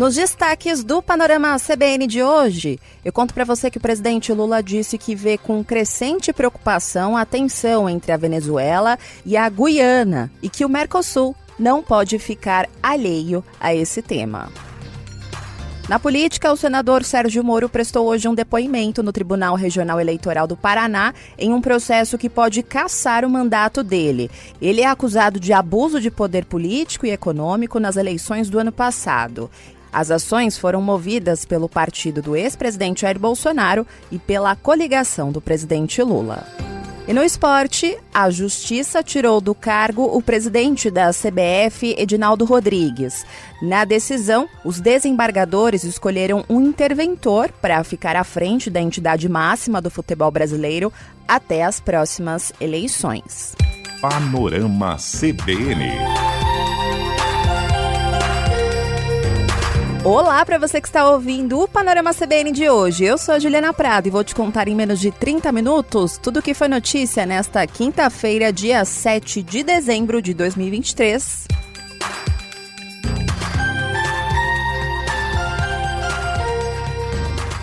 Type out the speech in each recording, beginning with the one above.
Nos destaques do Panorama CBN de hoje, eu conto para você que o presidente Lula disse que vê com crescente preocupação a tensão entre a Venezuela e a Guiana e que o Mercosul não pode ficar alheio a esse tema. Na política, o senador Sérgio Moro prestou hoje um depoimento no Tribunal Regional Eleitoral do Paraná em um processo que pode cassar o mandato dele. Ele é acusado de abuso de poder político e econômico nas eleições do ano passado. As ações foram movidas pelo partido do ex-presidente Jair Bolsonaro e pela coligação do presidente Lula. E no esporte, a Justiça tirou do cargo o presidente da CBF, Edinaldo Rodrigues. Na decisão, os desembargadores escolheram um interventor para ficar à frente da entidade máxima do futebol brasileiro até as próximas eleições. Panorama CBN. Olá para você que está ouvindo o Panorama CBN de hoje. Eu sou a Juliana Prado e vou te contar em menos de 30 minutos tudo o que foi notícia nesta quinta-feira, dia 7 de dezembro de 2023.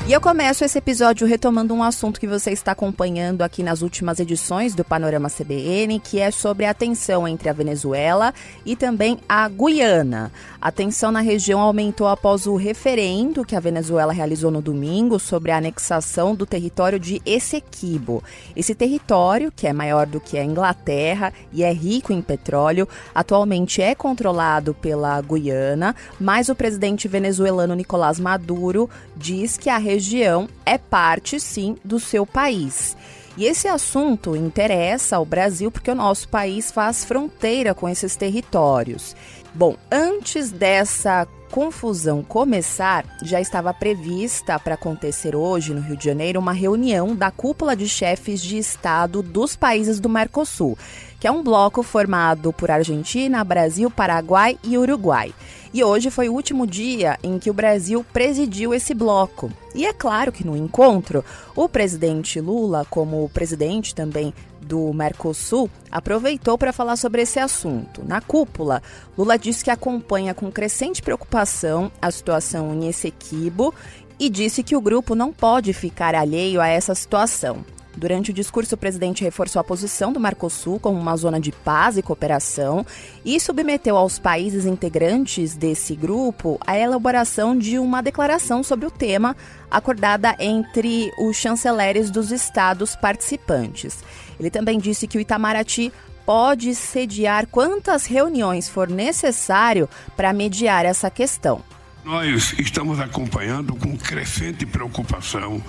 E eu começo esse episódio retomando um assunto que você está acompanhando aqui nas últimas edições do Panorama CBN, que é sobre a tensão entre a Venezuela e também a Guiana. A tensão na região aumentou após o referendo que a Venezuela realizou no domingo sobre a anexação do território de Essequibo. Esse território, que é maior do que a Inglaterra e é rico em petróleo, atualmente é controlado pela Guiana, mas o presidente venezuelano Nicolás Maduro diz que a região é parte, sim, do seu país. E esse assunto interessa ao Brasil porque o nosso país faz fronteira com esses territórios. Bom, antes dessa confusão começar, já estava prevista para acontecer hoje no Rio de Janeiro uma reunião da cúpula de chefes de Estado dos países do Mercosul, que é um bloco formado por Argentina, Brasil, Paraguai e Uruguai. E hoje foi o último dia em que o Brasil presidiu esse bloco. E é claro que no encontro, o presidente Lula, como presidente também do Mercosul, aproveitou para falar sobre esse assunto. Na cúpula, Lula disse que acompanha com crescente preocupação a situação em Essequibo e disse que o grupo não pode ficar alheio a essa situação. Durante o discurso, o presidente reforçou a posição do Mercosul como uma zona de paz e cooperação e submeteu aos países integrantes desse grupo a elaboração de uma declaração sobre o tema acordada entre os chanceleres dos estados participantes. Ele também disse que o Itamaraty pode sediar quantas reuniões for necessário para mediar essa questão. Nós estamos acompanhando com crescente preocupação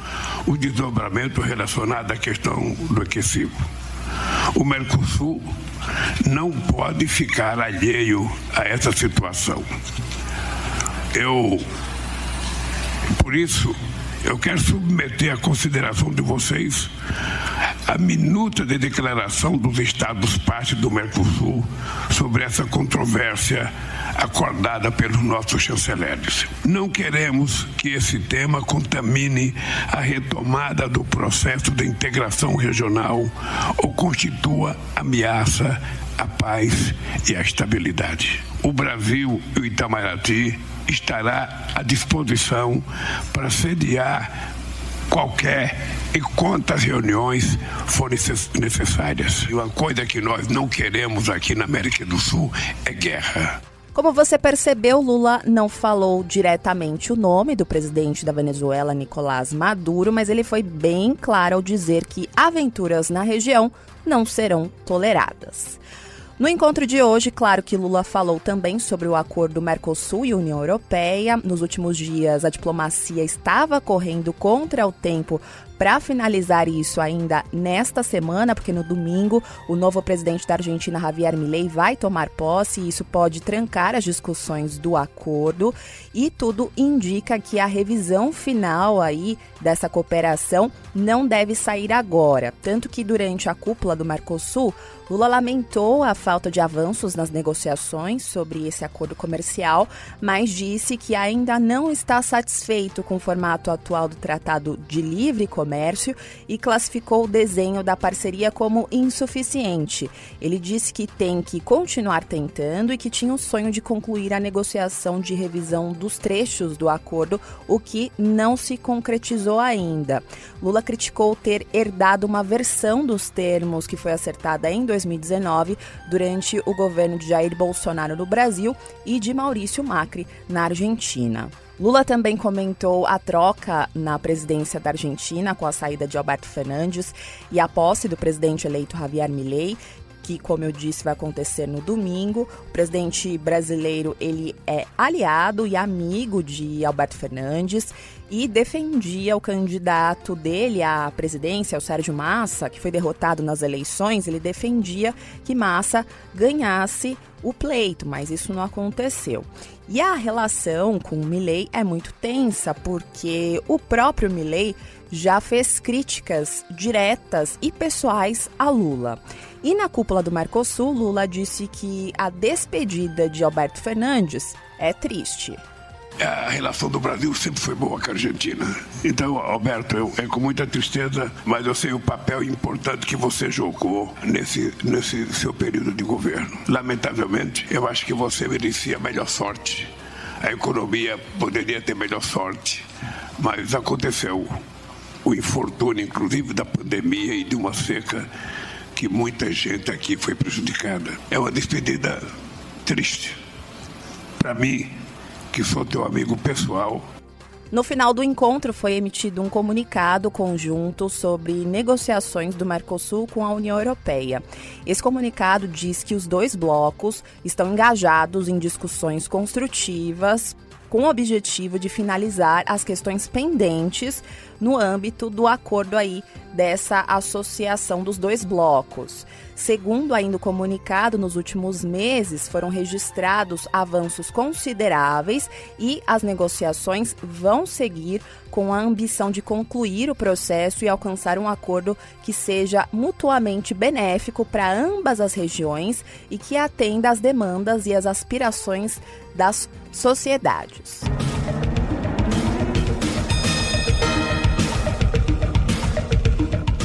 o desdobramento relacionado à questão do Essequibo. O Mercosul não pode ficar alheio a essa situação. Por isso, eu quero submeter à consideração de vocês a minuta de declaração dos Estados-partes do Mercosul sobre essa controvérsia acordada pelos nossos chanceleres. Não queremos que esse tema contamine a retomada do processo de integração regional ou constitua ameaça à paz e à estabilidade. O Brasil e o Itamaraty estará à disposição para sediar qualquer e quantas reuniões forem necessárias. E uma coisa que nós não queremos aqui na América do Sul é guerra. Como você percebeu, Lula não falou diretamente o nome do presidente da Venezuela, Nicolás Maduro, mas ele foi bem claro ao dizer que aventuras na região não serão toleradas. No encontro de hoje, claro que Lula falou também sobre o acordo Mercosul e União Europeia. Nos últimos dias, a diplomacia estava correndo contra o tempo para finalizar isso ainda nesta semana, porque no domingo o novo presidente da Argentina, Javier Milei, vai tomar posse e isso pode trancar as discussões do acordo. E tudo indica que a revisão final aí dessa cooperação não deve sair agora. Tanto que durante a cúpula do Mercosul, Lula lamentou a falta de avanços nas negociações sobre esse acordo comercial, mas disse que ainda não está satisfeito com o formato atual do Tratado de Livre Comércio Comércio e classificou o desenho da parceria como insuficiente. Ele disse que tem que continuar tentando e que tinha o sonho de concluir a negociação de revisão dos trechos do acordo, o que não se concretizou ainda. Lula criticou ter herdado uma versão dos termos que foi acertada em 2019 durante o governo de Jair Bolsonaro no Brasil e de Maurício Macri na Argentina. Lula também comentou a troca na presidência da Argentina com a saída de Alberto Fernandes e a posse do presidente eleito Javier Milei, que, como eu disse, vai acontecer no domingo. O presidente brasileiro, ele é aliado e amigo de Alberto Fernandes e defendia o candidato dele à presidência, o Sérgio Massa, que foi derrotado nas eleições. Ele defendia que Massa ganhasse o pleito, mas isso não aconteceu. E a relação com o Milei é muito tensa, porque o próprio Milei já fez críticas diretas e pessoais a Lula. E na cúpula do Mercosul, Lula disse que a despedida de Alberto Fernandes é triste. A relação do Brasil sempre foi boa com a Argentina. Então, Alberto, é com muita tristeza, mas eu sei o papel importante que você jogou nesse seu período de governo. Lamentavelmente, eu acho que você merecia melhor sorte. A economia poderia ter melhor sorte, mas aconteceu o infortúnio, inclusive, da pandemia e de uma seca que muita gente aqui foi prejudicada. É uma despedida triste. Para mim, que sou teu amigo pessoal. No final do encontro foi emitido um comunicado conjunto sobre negociações do Mercosul com a União Europeia. Esse comunicado diz que os dois blocos estão engajados em discussões construtivas com o objetivo de finalizar as questões pendentes no âmbito do acordo aí dessa associação dos dois blocos. Segundo ainda o comunicado, nos últimos meses foram registrados avanços consideráveis e as negociações vão seguir com a ambição de concluir o processo e alcançar um acordo que seja mutuamente benéfico para ambas as regiões e que atenda às demandas e às aspirações das sociedades.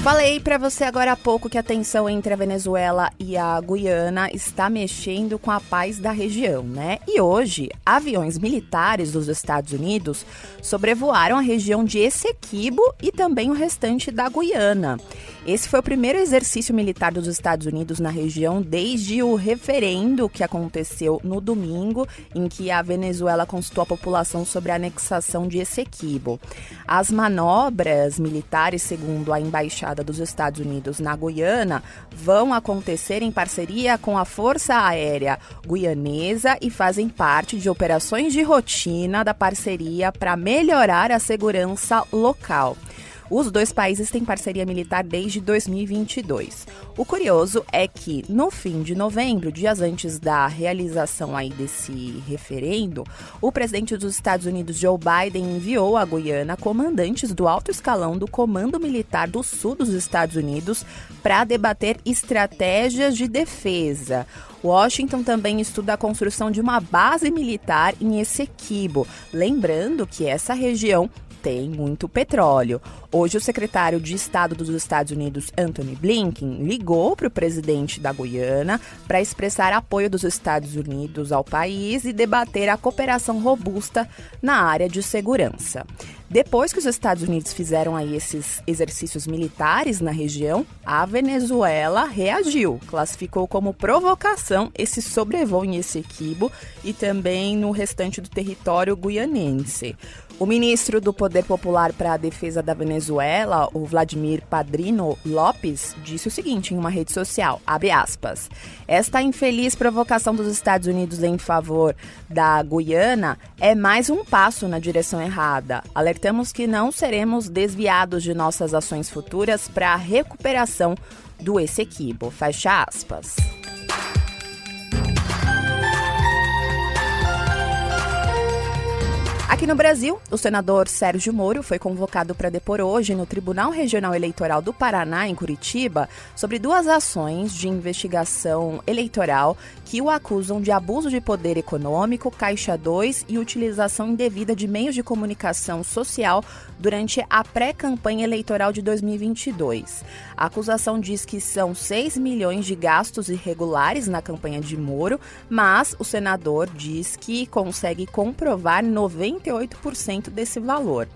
Falei para você agora há pouco que a tensão entre a Venezuela e a Guiana está mexendo com a paz da região, né? E hoje, aviões militares dos Estados Unidos sobrevoaram a região de Essequibo e também o restante da Guiana. Esse foi o primeiro exercício militar dos Estados Unidos na região desde o referendo que aconteceu no domingo, em que a Venezuela consultou a população sobre a anexação de Essequibo. As manobras militares, segundo a Embaixada dos Estados Unidos na Guiana, vão acontecer em parceria com a Força Aérea Guianesa e fazem parte de operações de rotina da parceria para melhorar a segurança local. Os dois países têm parceria militar desde 2022. O curioso é que, no fim de novembro, dias antes da realização aí desse referendo, o presidente dos Estados Unidos, Joe Biden, enviou à Guiana comandantes do alto escalão do Comando Militar do Sul dos Estados Unidos para debater estratégias de defesa. Washington também estuda a construção de uma base militar em Essequibo, lembrando que essa região tem muito petróleo. Hoje, o secretário de Estado dos Estados Unidos, Antony Blinken, ligou para o presidente da Guiana para expressar apoio dos Estados Unidos ao país e debater a cooperação robusta na área de segurança. Depois que os Estados Unidos fizeram aí esses exercícios militares na região, a Venezuela reagiu, classificou como provocação esse sobrevoo em Essequibo e também no restante do território guianense. O ministro do Poder Popular para a Defesa da Venezuela, o Vladimir Padrino Lopes, disse o seguinte em uma rede social, abre aspas, esta infeliz provocação dos Estados Unidos em favor da Guiana é mais um passo na direção errada. Alertamos que não seremos desviados de nossas ações futuras para a recuperação do Essequibo, fecha aspas. Aqui Aqui no Brasil, o senador Sérgio Moro foi convocado para depor hoje no Tribunal Regional Eleitoral do Paraná, em Curitiba, sobre 2 ações de investigação eleitoral que o acusam de abuso de poder econômico, Caixa 2 e utilização indevida de meios de comunicação social durante a pré-campanha eleitoral de 2022. A acusação diz que são 6 milhões de gastos irregulares na campanha de Moro, mas o senador diz que consegue comprovar 98% desse valor.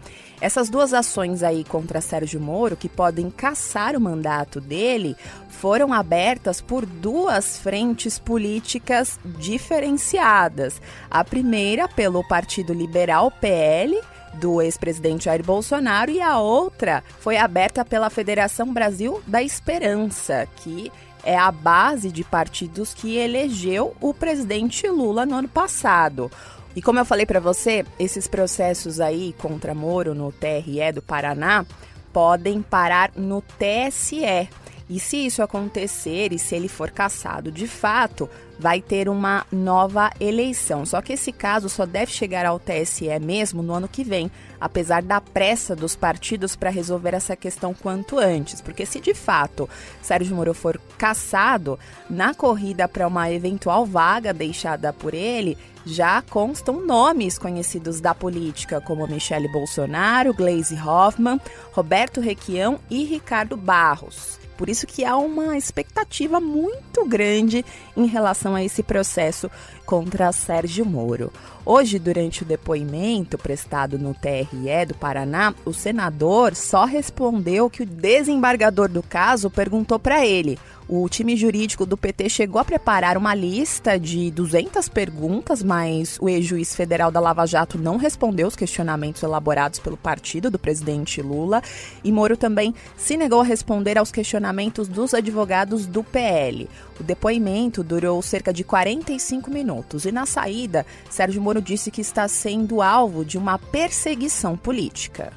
Essas 2 ações aí contra Sérgio Moro, que podem cassar o mandato dele, foram abertas por 2 frentes políticas diferenciadas. A primeira pelo Partido Liberal, PL, do ex-presidente Jair Bolsonaro, e a outra foi aberta pela Federação Brasil da Esperança, que é a base de partidos que elegeu o presidente Lula no ano passado. E como eu falei para você, esses processos aí contra Moro no TRE do Paraná podem parar no TSE. E se isso acontecer e se ele for cassado de fato, vai ter uma nova eleição. Só que esse caso só deve chegar ao TSE mesmo no ano que vem, apesar da pressa dos partidos para resolver essa questão quanto antes. Porque se de fato Sérgio Moro for cassado, na corrida para uma eventual vaga deixada por ele, já constam nomes conhecidos da política, como Michele Bolsonaro, Gleisi Hoffmann, Roberto Requião e Ricardo Barros. Por isso que há uma expectativa muito grande em relação a esse processo contra Sérgio Moro. Hoje, durante o depoimento prestado no TRE do Paraná, o senador só respondeu que o desembargador do caso perguntou para ele. O time jurídico do PT chegou a preparar uma lista de 200 perguntas, mas o ex-juiz federal da Lava Jato não respondeu os questionamentos elaborados pelo partido do presidente Lula. E Moro também se negou a responder aos questionamentos dos advogados do PL. O depoimento durou cerca de 45 minutos e, na saída, Sérgio Moro disse que está sendo alvo de uma perseguição política.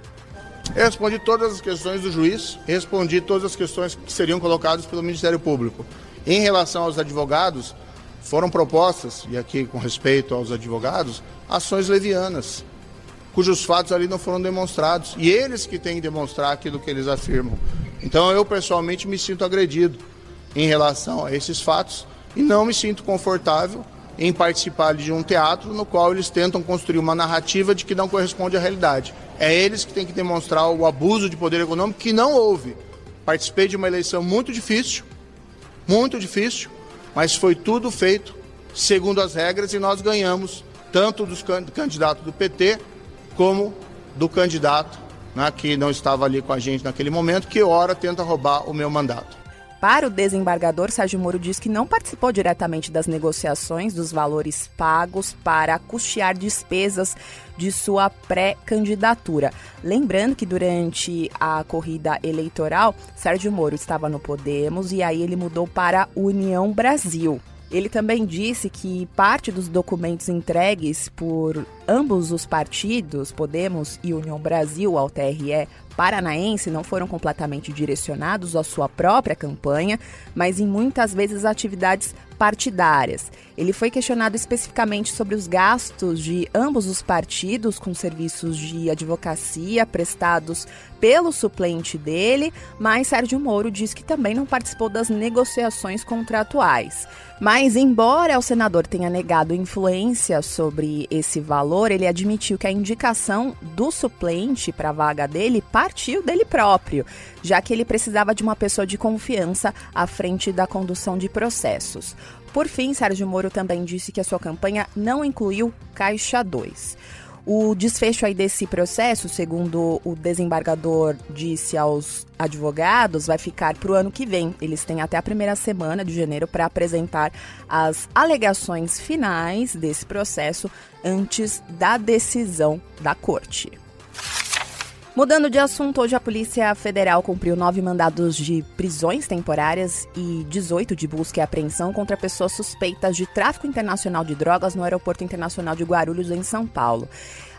Eu respondi todas as questões do juiz, respondi todas as questões que seriam colocadas pelo Ministério Público. Em relação aos advogados, foram propostas, e aqui com respeito aos advogados, ações levianas, cujos fatos ali não foram demonstrados. E eles que têm que demonstrar aquilo que eles afirmam. Então eu pessoalmente me sinto agredido em relação a esses fatos e não me sinto confortável em participar de um teatro no qual eles tentam construir uma narrativa de que não corresponde à realidade. É eles que têm que demonstrar o abuso de poder econômico que não houve. Participei de uma eleição muito difícil, mas foi tudo feito segundo as regras e nós ganhamos tanto do candidato do PT como do candidato, né, que não estava ali com a gente naquele momento, que ora tenta roubar o meu mandato. Para o desembargador, Sérgio Moro diz que não participou diretamente das negociações dos valores pagos para custear despesas de sua pré-candidatura. Lembrando que durante a corrida eleitoral, Sérgio Moro estava no Podemos e aí ele mudou para União Brasil. Ele também disse que parte dos documentos entregues por ambos os partidos, Podemos e União Brasil, ao TRE paranaense, não foram completamente direcionados à sua própria campanha, mas em muitas vezes atividades partidárias. Ele foi questionado especificamente sobre os gastos de ambos os partidos com serviços de advocacia prestados pelo suplente dele, mas Sérgio Moro diz que também não participou das negociações contratuais. Mas, embora o senador tenha negado influência sobre esse valor, ele admitiu que a indicação do suplente para a vaga dele partiu dele próprio, já que ele precisava de uma pessoa de confiança à frente da condução de processos. Por fim, Sérgio Moro também disse que a sua campanha não incluiu Caixa 2. O desfecho aí desse processo, segundo o desembargador disse aos advogados, vai ficar para o ano que vem. Eles têm até a primeira semana de janeiro para apresentar as alegações finais desse processo antes da decisão da corte. Mudando de assunto, hoje a Polícia Federal cumpriu 9 mandados de prisões temporárias e 18 de busca e apreensão contra pessoas suspeitas de tráfico internacional de drogas no Aeroporto Internacional de Guarulhos, em São Paulo.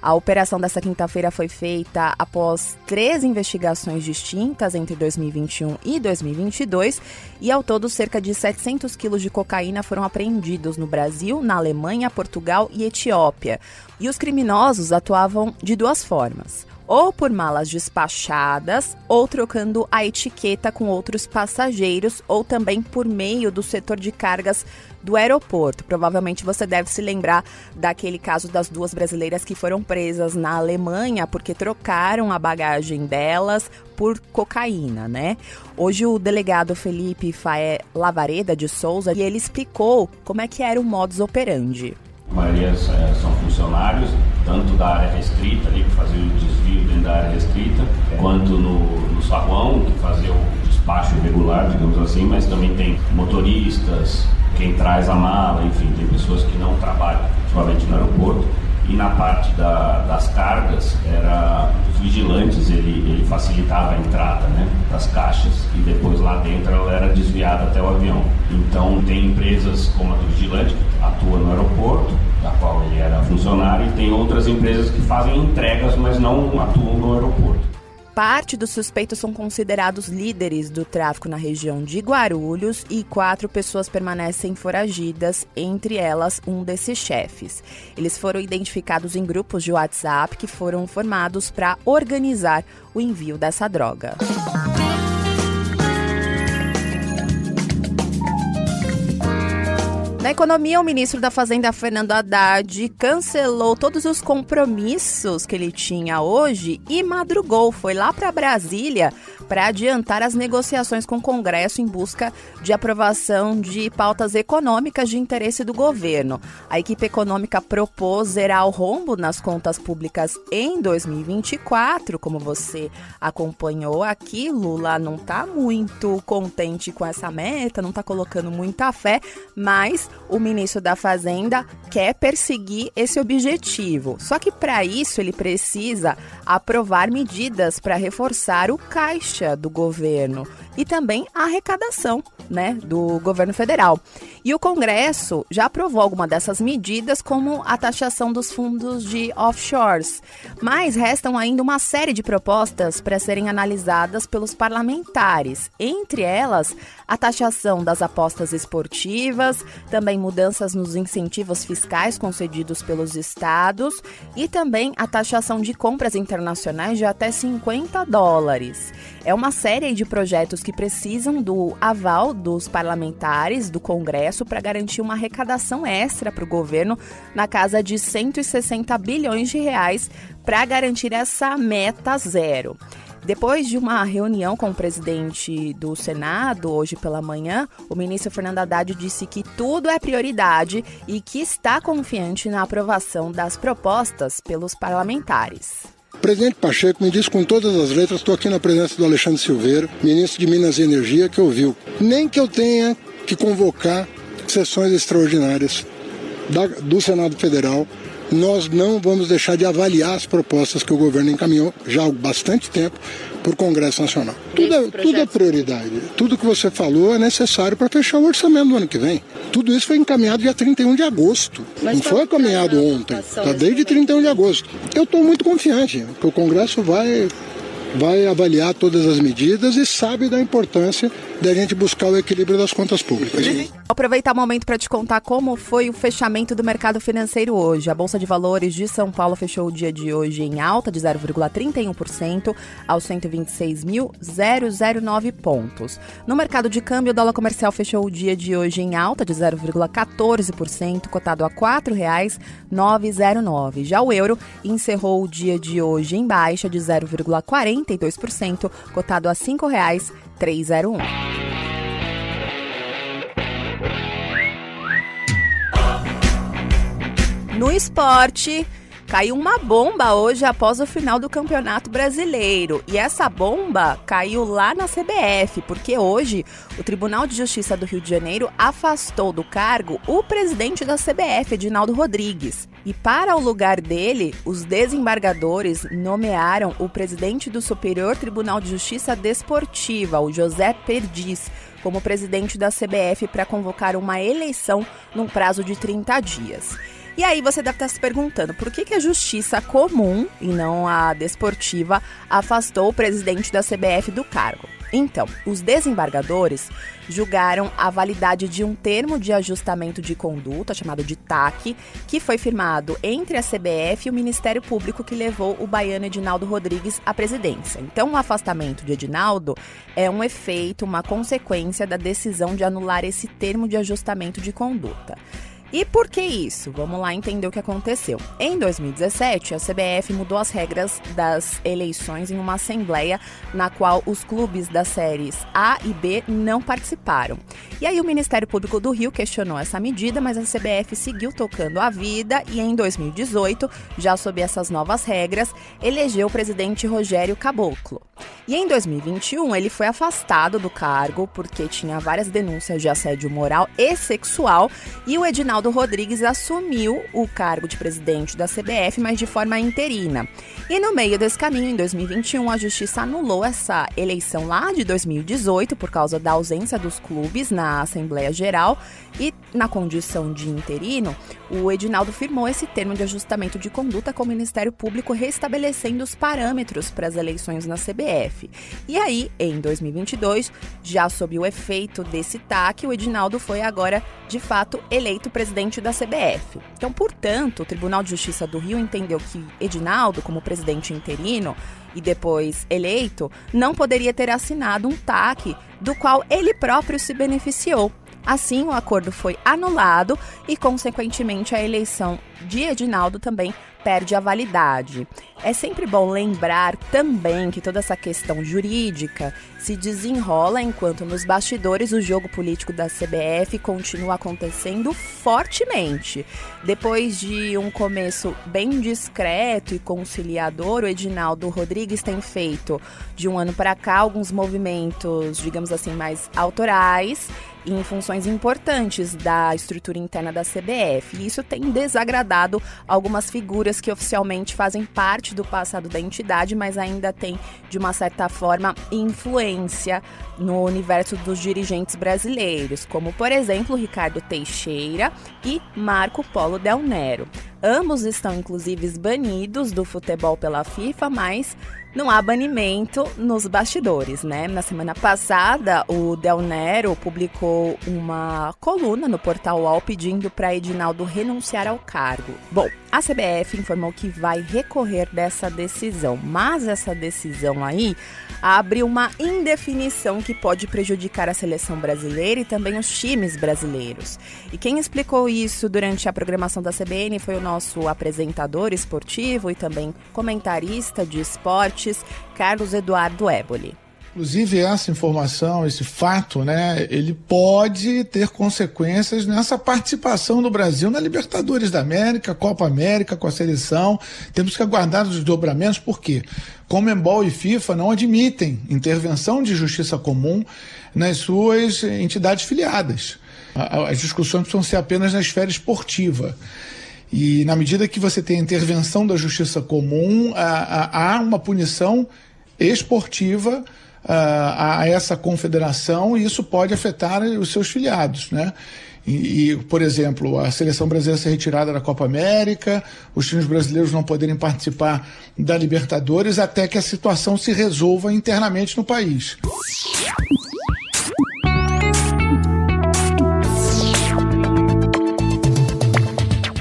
A operação dessa quinta-feira foi feita após 3 investigações distintas entre 2021 e 2022 e, ao todo, cerca de 700 quilos de cocaína foram apreendidos no Brasil, na Alemanha, Portugal e Etiópia. E os criminosos atuavam de 2 formas: ou por malas despachadas, ou trocando a etiqueta com outros passageiros, ou também por meio do setor de cargas do aeroporto. Provavelmente você deve se lembrar daquele caso das 2 brasileiras que foram presas na Alemanha porque trocaram a bagagem delas por cocaína, né? Hoje o delegado Felipe Faé Lavareda de Souza, e ele explicou como é que era o modus operandi. A maioria são funcionários, tanto da área restrita, ali, que fazia o desvio dentro da área restrita, quanto no saguão, que fazia o despacho irregular, digamos assim, mas também tem motoristas, quem traz a mala, enfim, tem pessoas que não trabalham ativamente no aeroporto. E na parte das cargas, os vigilantes, ele facilitava a entrada, né, das caixas, e depois lá dentro ela era desviada até o avião. Então tem empresas como a do vigilante, que atua no aeroporto, da qual ele era funcionário, e tem outras empresas que fazem entregas, mas não atuam no aeroporto. Parte dos suspeitos são considerados líderes do tráfico na região de Guarulhos e 4 pessoas permanecem foragidas, entre elas um desses chefes. Eles foram identificados em grupos de WhatsApp que foram formados para organizar o envio dessa droga. Na economia, o ministro da Fazenda, Fernando Haddad, cancelou todos os compromissos que ele tinha hoje e madrugou, foi lá para Brasília para adiantar as negociações com o Congresso em busca de aprovação de pautas econômicas de interesse do governo. A equipe econômica propôs zerar o rombo nas contas públicas em 2024, como você acompanhou aqui. Lula não está muito contente com essa meta, não está colocando muita fé, mas o ministro da Fazenda quer perseguir esse objetivo. Só que para isso ele precisa aprovar medidas para reforçar o caixa do governo e também a arrecadação, né, do governo federal. E o Congresso já aprovou alguma dessas medidas, como a taxação dos fundos de offshores. Mas restam ainda uma série de propostas para serem analisadas pelos parlamentares. Entre elas, a taxação das apostas esportivas, também mudanças nos incentivos fiscais concedidos pelos estados e também a taxação de compras internacionais de até $50. É uma série de projetos que precisam do aval dos parlamentares do Congresso para garantir uma arrecadação extra para o governo na casa de 160 bilhões de reais para garantir essa meta zero. Depois de uma reunião com o presidente do Senado, hoje pela manhã, o ministro Fernando Haddad disse que tudo é prioridade e que está confiante na aprovação das propostas pelos parlamentares. O presidente Pacheco me disse com todas as letras, estou aqui na presença do Alexandre Silveira, ministro de Minas e Energia, que ouviu. Nem que eu tenha que convocar sessões extraordinárias do Senado Federal, nós não vamos deixar de avaliar as propostas que o governo encaminhou já há bastante tempo para o Congresso Nacional. Tudo é prioridade. Tudo que você falou é necessário para fechar o orçamento do ano que vem. Tudo isso foi encaminhado dia 31 de agosto. Não foi encaminhado ontem. Está desde 31 de agosto. Eu estou muito confiante que o Congresso vai avaliar todas as medidas e sabe da importância da gente buscar o equilíbrio das contas públicas. Vou aproveitar o momento para te contar como foi o fechamento do mercado financeiro hoje. A Bolsa de Valores de São Paulo fechou o dia de hoje em alta de 0,31% aos 126.009 pontos. No mercado de câmbio, o dólar comercial fechou o dia de hoje em alta de 0,14%, cotado a R$ 4,909. Já o euro encerrou o dia de hoje em baixa de 0,42%, cotado a R$ 5,301. No esporte, caiu uma bomba hoje após o final do Campeonato Brasileiro. E essa bomba caiu lá na CBF, porque hoje o Tribunal de Justiça do Rio de Janeiro afastou do cargo o presidente da CBF, Edinaldo Rodrigues. E para o lugar dele, os desembargadores nomearam o presidente do Superior Tribunal de Justiça Desportiva, o José Perdiz, como presidente da CBF para convocar uma eleição num prazo de 30 dias. E aí você deve estar se perguntando por que a Justiça Comum, e não a Desportiva, afastou o presidente da CBF do cargo. Então, os desembargadores julgaram a validade de um termo de ajustamento de conduta, chamado de TAC, que foi firmado entre a CBF e o Ministério Público que levou o baiano Edinaldo Rodrigues à presidência. Então, o afastamento de Edinaldo é um efeito, uma consequência da decisão de anular esse termo de ajustamento de conduta. E por que isso? Vamos lá entender o que aconteceu. Em 2017, a CBF mudou as regras das eleições em uma assembleia na qual os clubes das séries A e B não participaram. E aí o Ministério Público do Rio questionou essa medida, mas a CBF seguiu tocando a vida e em 2018, já sob essas novas regras, elegeu o presidente Rogério Caboclo. E em 2021, ele foi afastado do cargo porque tinha várias denúncias de assédio moral e sexual e o Edinaldo Rodrigues assumiu o cargo de presidente da CBF, mas de forma interina. E no meio desse caminho, em 2021, a Justiça anulou essa eleição lá de 2018 por causa da ausência dos clubes na Assembleia Geral e, na condição de interino, o Edinaldo firmou esse termo de ajustamento de conduta com o Ministério Público, restabelecendo os parâmetros para as eleições na CBF. E aí, em 2022, já sob o efeito desse TAC, o Edinaldo foi agora, de fato, eleito presidente da CBF. Então, portanto, o Tribunal de Justiça do Rio entendeu que Edinaldo, como presidente interino e depois eleito, não poderia ter assinado um TAC do qual ele próprio se beneficiou. Assim, o acordo foi anulado e, consequentemente, a eleição de Edinaldo também perde a validade. É sempre bom lembrar também que toda essa questão jurídica se desenrola enquanto nos bastidores o jogo político da CBF continua acontecendo fortemente. Depois de um começo bem discreto e conciliador, o Edinaldo Rodrigues tem feito, de um ano para cá, alguns movimentos, digamos assim, mais autorais em funções importantes da estrutura interna da CBF. E isso tem desagradado algumas figuras que oficialmente fazem parte do passado da entidade, mas ainda tem, de uma certa forma, influência no universo dos dirigentes brasileiros, como, por exemplo, Ricardo Teixeira e Marco Polo Del Nero. Ambos estão, inclusive, banidos do futebol pela FIFA, mas não há banimento nos bastidores, né? Na semana passada, o Del Nero publicou uma coluna no portal UOL pedindo para Edinaldo renunciar ao cargo. Bom, a CBF informou que vai recorrer dessa decisão, mas essa decisão aí abre uma indefinição que pode prejudicar a seleção brasileira e também os times brasileiros. E quem explicou isso durante a programação da CBN foi o nosso apresentador esportivo e também comentarista de esportes, Carlos Eduardo Éboli. Inclusive, essa informação, esse fato, né, ele pode ter consequências nessa participação do Brasil na Libertadores da América, Copa América, com a seleção. Temos que aguardar os desdobramentos, porque Conmebol e FIFA não admitem intervenção de justiça comum nas suas entidades filiadas. As discussões precisam ser apenas na esfera esportiva. E na medida que você tem a intervenção da justiça comum, há uma punição esportiva a essa confederação, e isso pode afetar os seus filiados, né? E, por exemplo, a seleção brasileira ser retirada da Copa América, os times brasileiros não poderem participar da Libertadores até que a situação se resolva internamente no país.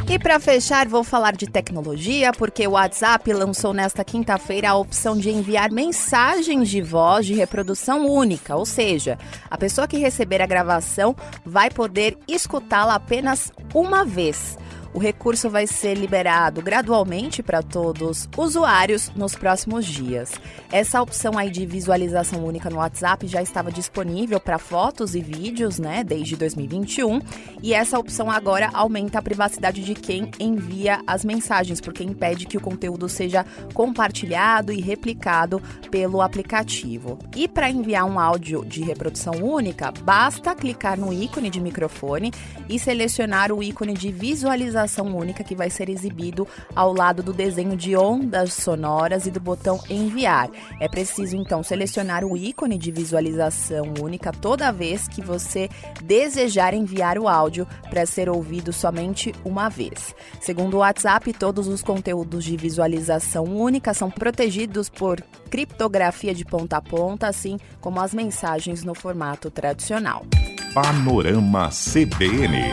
E para fechar, vou falar de tecnologia, porque o WhatsApp lançou nesta quinta-feira a opção de enviar mensagens de voz de reprodução única, ou seja, a pessoa que receber a gravação vai poder escutá-la apenas uma vez. O recurso vai ser liberado gradualmente para todos os usuários nos próximos dias. Essa opção aí de visualização única no WhatsApp já estava disponível para fotos e vídeos, né, desde 2021, e essa opção agora aumenta a privacidade de quem envia as mensagens, porque impede que o conteúdo seja compartilhado e replicado pelo aplicativo. E para enviar um áudio de reprodução única, basta clicar no ícone de microfone e selecionar o ícone de visualização única que vai ser exibido ao lado do desenho de ondas sonoras e do botão enviar. É preciso então selecionar o ícone de visualização única toda vez que você desejar enviar o áudio para ser ouvido somente uma vez. Segundo o WhatsApp, todos os conteúdos de visualização única são protegidos por criptografia de ponta a ponta, assim como as mensagens no formato tradicional. Panorama CBN.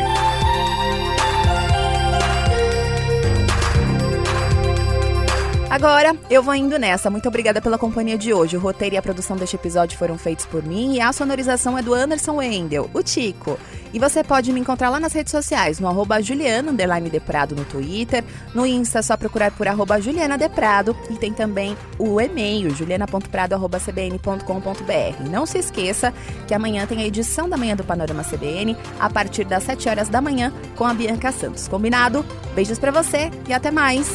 Agora, eu vou indo nessa. Muito obrigada pela companhia de hoje. O roteiro e a produção deste episódio foram feitos por mim e a sonorização é do Anderson Wendel, o Tico. E você pode me encontrar lá nas redes sociais, no @Juliana_Deprado no Twitter, no Insta é só procurar por @JulianaDeprado e tem também o e-mail, juliana.prado@cbn.com.br. Não se esqueça que amanhã tem a edição da manhã do Panorama CBN, a partir das 7 horas da manhã, com a Bianca Santos. Combinado? Beijos pra você e até mais!